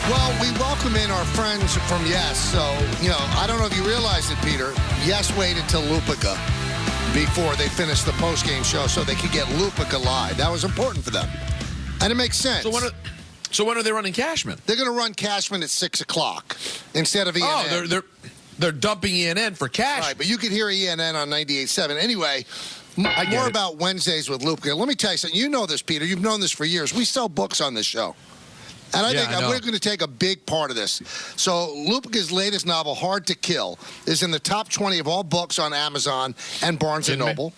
Well, we welcome in our friends from Yes. So, I don't know if you realize it, Peter. Yes waited till Lupica before they finished the post-game show so they could get Lupica live. That was important for them. And it makes sense. So when are they running Cashman? They're going to run Cashman at 6 o'clock instead of ENN. Oh, they're dumping ENN for Cashman. Right, but you can hear ENN on 98.7. Anyway, more about Wednesdays with Lupica. Let me tell you something. You know this, Peter. You've known this for years. We sell books on this show. And I think we're going to take a big part of this. So Lupica's latest novel, Hard to Kill, is in the top 20 of all books on Amazon and Barnes & Noble.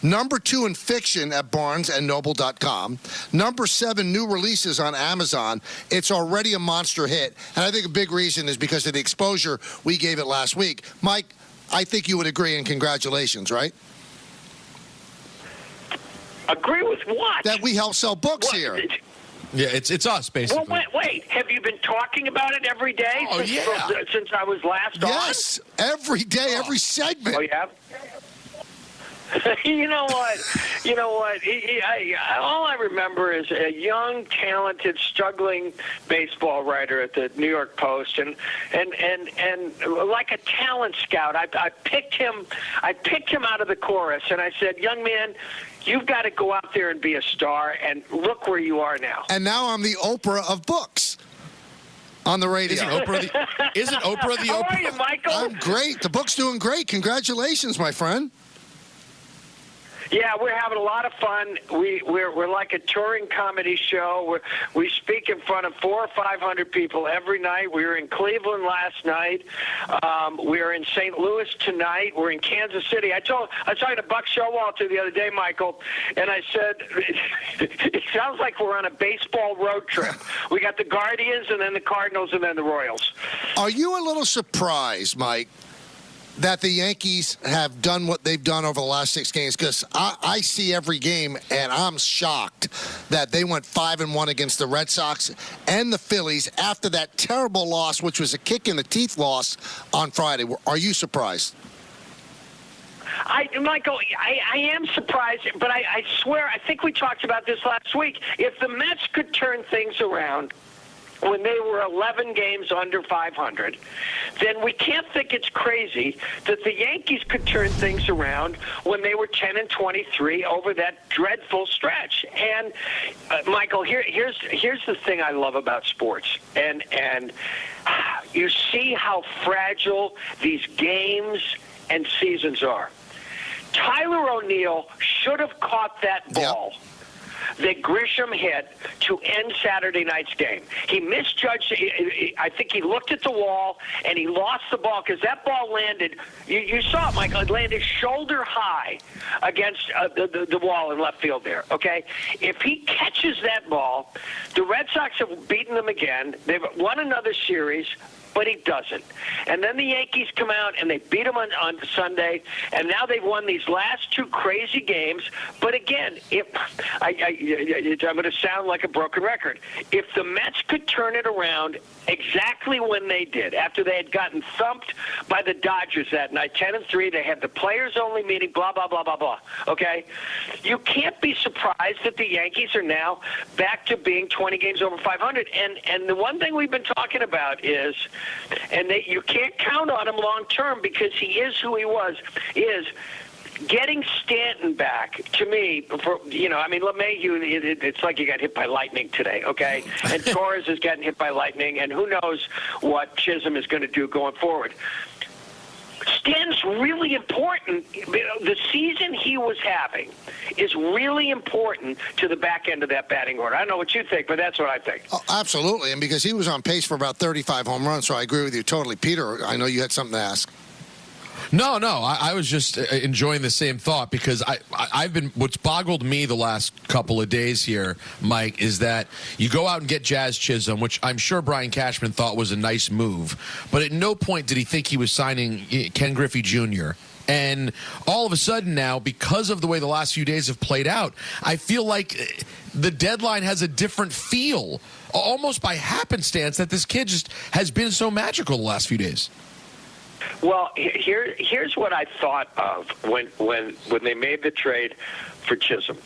Number 2 in fiction at barnesandnoble.com. Number 7 new releases on Amazon. It's already a monster hit. And I think a big reason is because of the exposure we gave it last week. Mike, I think you would agree, and congratulations, right? Agree with what? That we help sell books here. Yeah, it's us, basically. Well, wait. Have you been talking about it every day since I was last on? Yes, every day, every segment. Oh, you have? You know what? All I remember is a young, talented, struggling baseball writer at the New York Post, and like a talent scout, I picked him out of the chorus, and I said, "Young man, you've got to go out there and be a star, and look where you are now." And now I'm the Oprah of books on the radio. Isn't Oprah the How Oprah? are you, Michael? I'm great. The book's doing great. Congratulations, my friend. Yeah, we're having a lot of fun. We're like a touring comedy show. We speak in front of 400 or 500 people every night. We were in Cleveland last night. We're in St. Louis tonight. We're in Kansas City. I was talking to Buck Showalter the other day, Michael, and I said it sounds like we're on a baseball road trip. We got the Guardians, and then the Cardinals, and then the Royals. Are you a little surprised, Mike, that the Yankees have done what they've done over the last 6 games? Because I see every game, and I'm shocked that they went 5-1 against the Red Sox and the Phillies after that terrible loss, which was a kick-in-the-teeth loss on Friday. Are you surprised? Michael, I am surprised, but I swear, I think we talked about this last week. If the Mets could turn things around when they were 11 games under 500, then we can't think it's crazy that the Yankees could turn things around when they were 10-23 over that dreadful stretch. And Michael, here's the thing I love about sports, and you see how fragile these games and seasons are. Tyler O'Neill should have caught that ball that Grisham hit to end Saturday night's game. He misjudged. I think he looked at the wall, and he lost the ball because that ball landed. You saw it, Michael. It landed shoulder high against the wall in left field there, okay? If he catches that ball, the Red Sox have beaten them again. They've won another series, but he doesn't. And then the Yankees come out and they beat him on Sunday, and now they've won these last 2 crazy games. But again, I'm going to sound like a broken record. If the Mets could turn it around exactly when they did, after they had gotten thumped by the Dodgers that night, 10-3, they had the players-only meeting, blah, blah, blah, blah, blah, okay? You can't be surprised that the Yankees are now back to being 20 games over 500. And the one thing we've been talking about is, and you can't count on him long-term because he is who he was, is getting Stanton back, to me, LeMahieu, it's like he got hit by lightning today, okay? And Torres is getting hit by lightning, and who knows what Chisholm is going to do going forward. Stanton's really important. The season he was having is really important to the back end of that batting order. I don't know what you think, but that's what I think. Oh, absolutely, and because he was on pace for about 35 home runs, so I agree with you totally. Peter, I know you had something to ask. No, I was just enjoying the same thought because I've been, what's boggled me the last couple of days here, Mike, is that you go out and get Jazz Chisholm, which I'm sure Brian Cashman thought was a nice move, but at no point did he think he was signing Ken Griffey Jr. And all of a sudden now, because of the way the last few days have played out, I feel like the deadline has a different feel, almost by happenstance, that this kid just has been so magical the last few days. Well, here's what I thought of when they made the trade for Chisholm,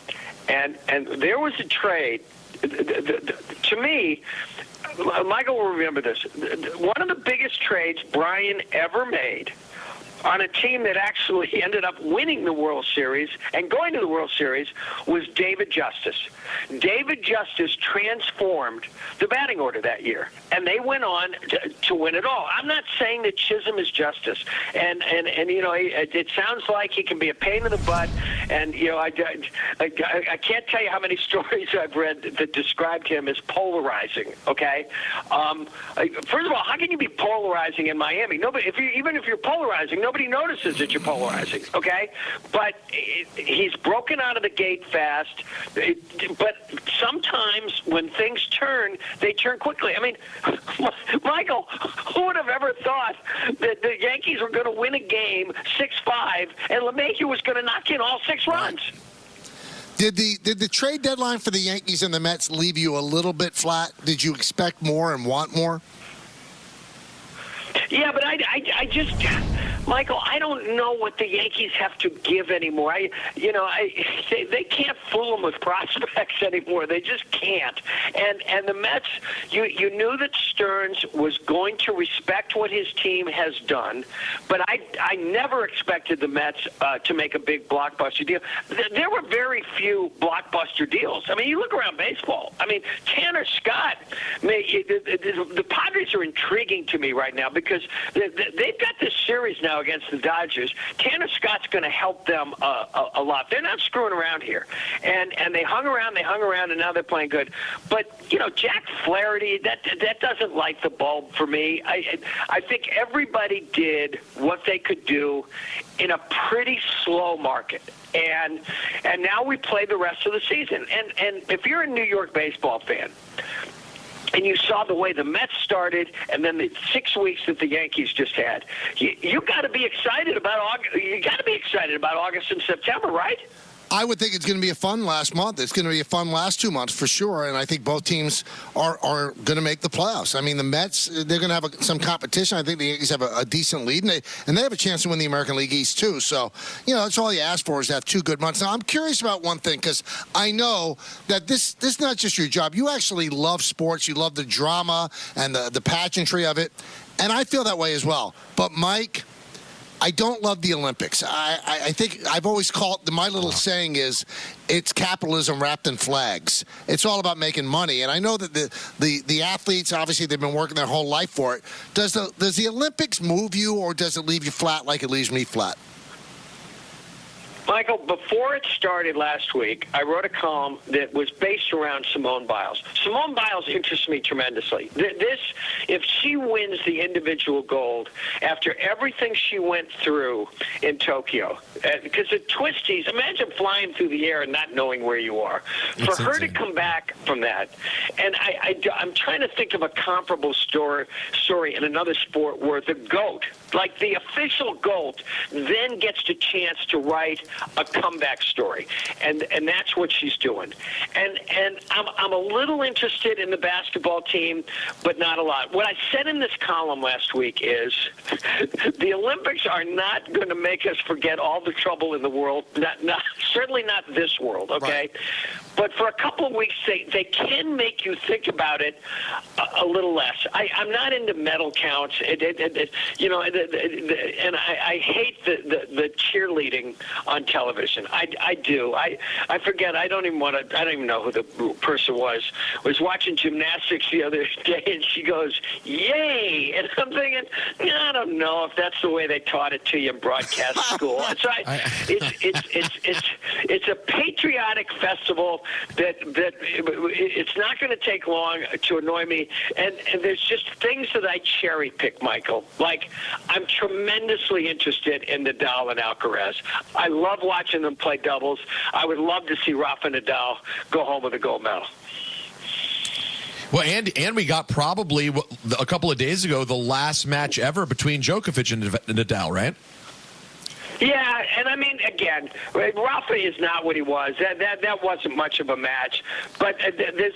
and there was a trade. To me, Michael will remember this. One of the biggest trades Brian ever made on a team that actually ended up winning the World Series and going to the World Series was David Justice. David Justice transformed the batting order that year, and they went on to win it all. I'm not saying that Chisholm is Justice, and it sounds like he can be a pain in the butt, and I can't tell you how many stories I've read that described him as polarizing. Okay, first of all, how can you be polarizing in Miami? Nobody, even if you're polarizing, nobody notices that you're polarizing. Okay, but he's broken out of the gate fast. But sometimes when things turn, they turn quickly. I mean, Michael, who would have ever thought that the Yankees were going to win a game 6-5 and LeMahieu was going to knock in all 6 runs? Did the trade deadline for the Yankees and the Mets leave you a little bit flat? Did you expect more and want more? Yeah, but I just, Michael, I don't know what the Yankees have to give anymore. They can't fool them with prospects anymore. They just can't. And the Mets, you knew that Stearns was going to respect what his team has done, but I never expected the Mets to make a big blockbuster deal. There were very few blockbuster deals. I mean, you look around baseball. I mean, Tanner Scott, the Padres are intriguing to me right now because they've got this series now against the Dodgers. Tanner Scott's going to help them a lot. They're not screwing around here. And they hung around, and now they're playing good. But, Jack Flaherty, that doesn't light the bulb for me. I think everybody did what they could do in a pretty slow market. And now we play the rest of the season. And if you're a New York baseball fan, and you saw the way the Mets started, and then the 6 weeks that the Yankees just had, you got to be excited about August. You got to be excited about August and September, right? I would think it's going to be a fun last month. It's going to be a fun last 2 months for sure, and I think both teams are going to make the playoffs. I mean, the Mets, they're going to have some competition. I think the Yankees have a decent lead, and they have a chance to win the American League East too. So, that's all you ask for is to have 2 good months. Now, I'm curious about one thing because I know that this is not just your job. You actually love sports. You love the drama and the pageantry of it, and I feel that way as well. But, Mike, I don't love the Olympics. I think I've always called my little saying is it's capitalism wrapped in flags. It's all about making money. And I know that the athletes, obviously, they've been working their whole life for it. Does the Olympics move you, or does it leave you flat like it leaves me flat? Michael, before it started last week, I wrote a column that was based around Simone Biles. Simone Biles interests me tremendously. If she wins the individual gold after everything she went through in Tokyo, because the twisties, imagine flying through the air and not knowing where you are. For her to come back from that, and I'm trying to think of a comparable story in another sport where the GOAT, like the official GOAT, then gets the chance to write a comeback story, and that's what she's doing. And I'm a little interested in the basketball team, but not a lot. What I said in this column last week is the Olympics are not going to make us forget all the trouble in the world. Certainly not this world, okay? Right. But for a couple of weeks, they can make you think about it a little less. I'm not into medal counts, and I hate the cheerleading on television. I do. I forget. I don't even know who the person was. I was watching gymnastics the other day, and she goes, "Yay!" And I'm thinking, I don't know if that's the way they taught it to you in broadcast school. So it's a patriotic festival that it's not going to take long to annoy me. And there's just things that I cherry pick, Michael. Like, I'm tremendously interested in Nadal and Alcaraz. I love watching them play doubles. I would love to see Rafa Nadal go home with a gold medal. Well, and we got probably a couple of days ago the last match ever between Djokovic and Nadal, right? Yeah, and I mean, again, Rafa is not what he was. That wasn't much of a match. But there's,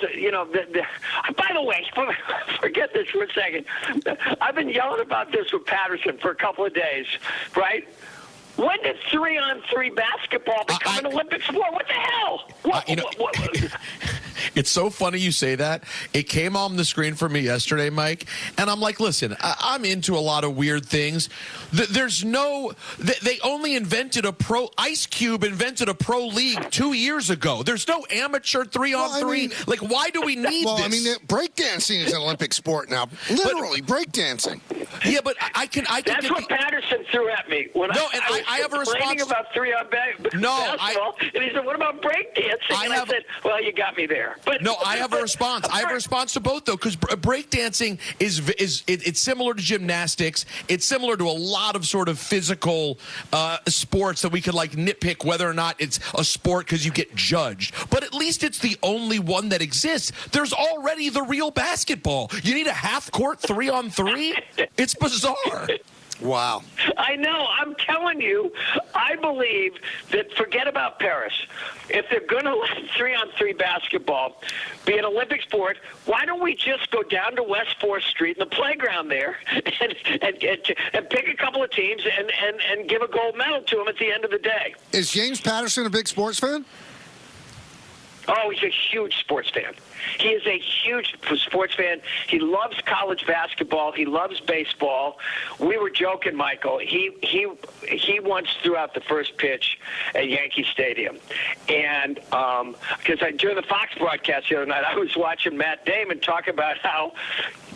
by the way, forget this for a second. I've been yelling about this with Patterson for a couple of days, right? When did 3-on-3 basketball become an Olympic sport? What the hell? It's so funny you say that. It came on the screen for me yesterday, Mike, and I'm like, listen, I'm into a lot of weird things. There's no, they only invented Ice Cube invented a pro league 2 years ago. There's no amateur 3-on-3. Like, why do we need this? Well, I mean, breakdancing is an Olympic sport now. Literally, breakdancing. Yeah, but I can. That's what Patterson threw at me when I have a response about 3-on basketball, and he said, "What about breakdancing?" I said, "Well, you got me there." But no, I have a response. I have a response to both, though, because breakdancing it's similar to gymnastics. It's similar to a lot of sort of physical sports that we could like nitpick whether or not it's a sport because you get judged. But at least it's the only one that exists. There's already the real basketball. You need a half-court 3-on-3? It's bizarre. Wow. I know. I'm telling you, I believe that forget about Paris. If they're going to let 3-on-3 basketball be an Olympic sport, why don't we just go down to West 4th Street in the playground there and pick a couple of teams and give a gold medal to them at the end of the day? Is James Patterson a big sports fan? Oh, he's a huge sports fan. He is a huge sports fan. He loves college basketball. He loves baseball. We were joking, Michael. He once threw out the first pitch at Yankee Stadium. And because during the Fox broadcast the other night, I was watching Matt Damon talk about how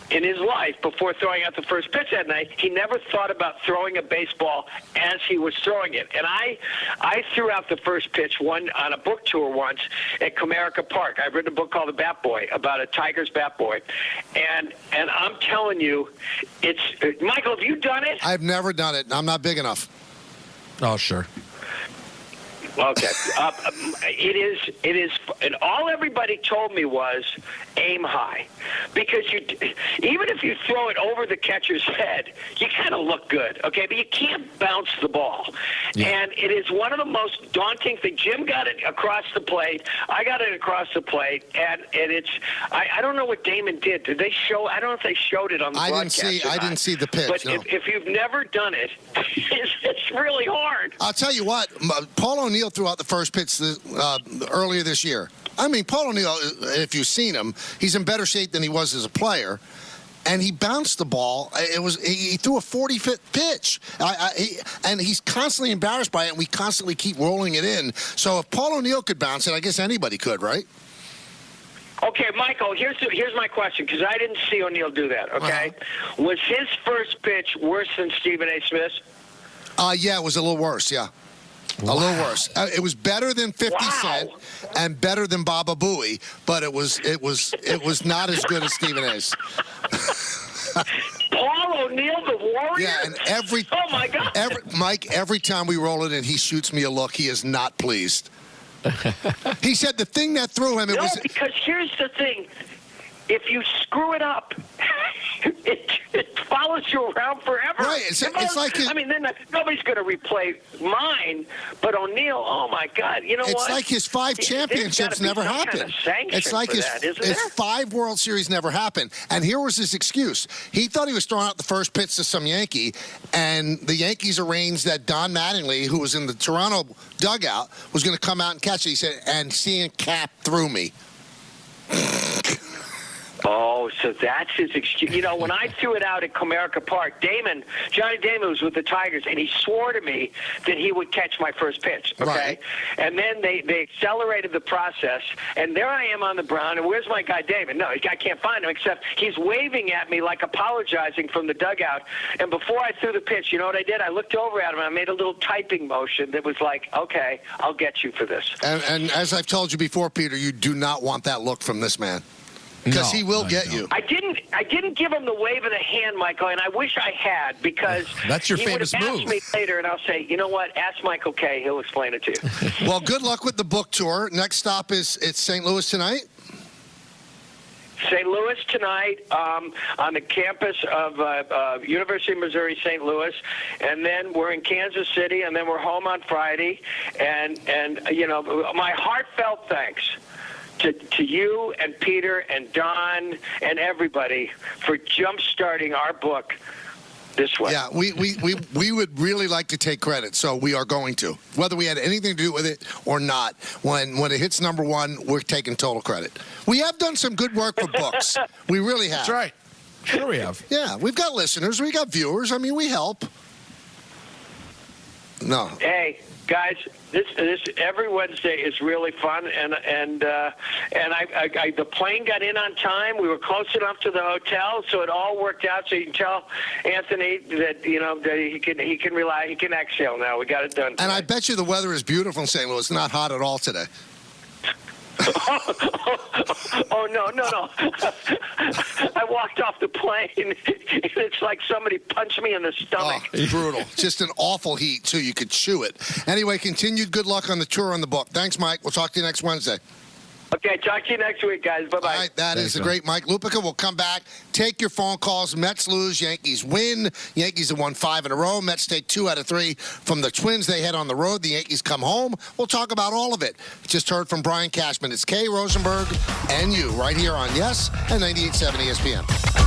in his life, before throwing out the first pitch that night, he never thought about throwing a baseball as he was throwing it. And I threw out the first pitch on a book tour once at Comerica Park. I've written a book called The Bat Boy, about a Tigers bat boy. And I'm telling you, it's Michael, have you done it? I've never done it. I'm not big enough. Oh, sure. Okay. It is, and all everybody told me was aim high. Because even if you throw it over the catcher's head, you kind of look good, okay? But you can't bounce the ball. Yeah. And it is one of the most daunting things. Jim got it across the plate. I got it across the plate. And it's, I don't know what Damon did. Did they show, I don't know if they showed it on the broadcast. I didn't see the pitch. But no. if you've never done it, it's really hard. I'll tell you what, Paul O'Neill threw out the first pitch earlier this year. I mean, Paul O'Neill, if you've seen him, he's in better shape than he was as a player. And he bounced the ball. He threw a 40-foot pitch. And he's constantly embarrassed by it, and we constantly keep rolling it in. So if Paul O'Neill could bounce it, I guess anybody could, right? Okay, Michael, here's my question, because I didn't see O'Neill do that, okay? Uh-huh. Was his first pitch worse than Stephen A. Smith's? Yeah, it was a little worse, yeah. Wow. A little worse. It was better than 50 Cent and better than Baba Booey, but it was not as good as Stephen A's. Paul O'Neill, the Warrior? Yeah, and oh my God. Mike, every time we roll it in, he shoots me a look. He is not pleased. He said the thing that threw him, because here's the thing. If you screw it up, it follows you around forever. Right. It's like then nobody's going to replay mine. But O'Neill, oh my God, you know what? It's like his 5 championships never happened. It's like his 5 World Series never happened. And here was his excuse. He thought he was throwing out the first pitch to some Yankee, and the Yankees arranged that Don Mattingly, who was in the Toronto dugout, was going to come out and catch it. He said, and seeing Cap through me. Oh, so that's his excuse. You know, when I threw it out at Comerica Park, Johnny Damon was with the Tigers, and he swore to me that he would catch my first pitch, okay? Right. And then they accelerated the process, and there I am on the ground, and where's my guy Damon? No, I can't find him, except he's waving at me like apologizing from the dugout. And before I threw the pitch, you know what I did? I looked over at him, and I made a little typing motion that was like, okay, I'll get you for this. And as I've told you before, Peter, you do not want that look from this man. Because he will get you. I didn't give him the wave of the hand, Michael, and I wish I had, because that's your famous move. He would have asked me later, and I'll say, you know what? Ask Michael Kay. He'll explain it to you. Well, good luck with the book tour. Next stop it's St. Louis tonight. St. Louis tonight on the campus of University of Missouri, St. Louis, and then we're in Kansas City, and then we're home on Friday. And you know, my heartfelt thanks to you and Peter and Don and everybody for jump-starting our book this way. Yeah, we would really like to take credit, so we are going to. Whether we had anything to do with it or not, when it hits number one, we're taking total credit. We have done some good work for books. We really have. That's right. Sure we have. Yeah, we've got listeners. We got viewers. I mean, we help. No. Hey, guys, this every Wednesday is really fun, and I the plane got in on time. We were close enough to the hotel, so it all worked out. So you can tell Anthony that that he can rely, he can exhale now. We got it done today. And I bet you the weather is beautiful in St. Louis. Not hot at all today. Oh, no. I walked off the plane, and it's like somebody punched me in the stomach. Oh, brutal. Just an awful heat, too. You could chew it. Anyway, continued good luck on the tour on the book. Thanks, Mike. We'll talk to you next Wednesday. Okay, talk to you next week, guys. Bye-bye. All right, Thanks, the great Mike Lupica. We'll come back, take your phone calls. Mets lose, Yankees win. Yankees have won 5 in a row. Mets take 2 out of 3 from the Twins. They head on the road. The Yankees come home. We'll talk about all of it. Just heard from Brian Cashman. It's Kay Rosenberg and you right here on Yes and 98.7 ESPN.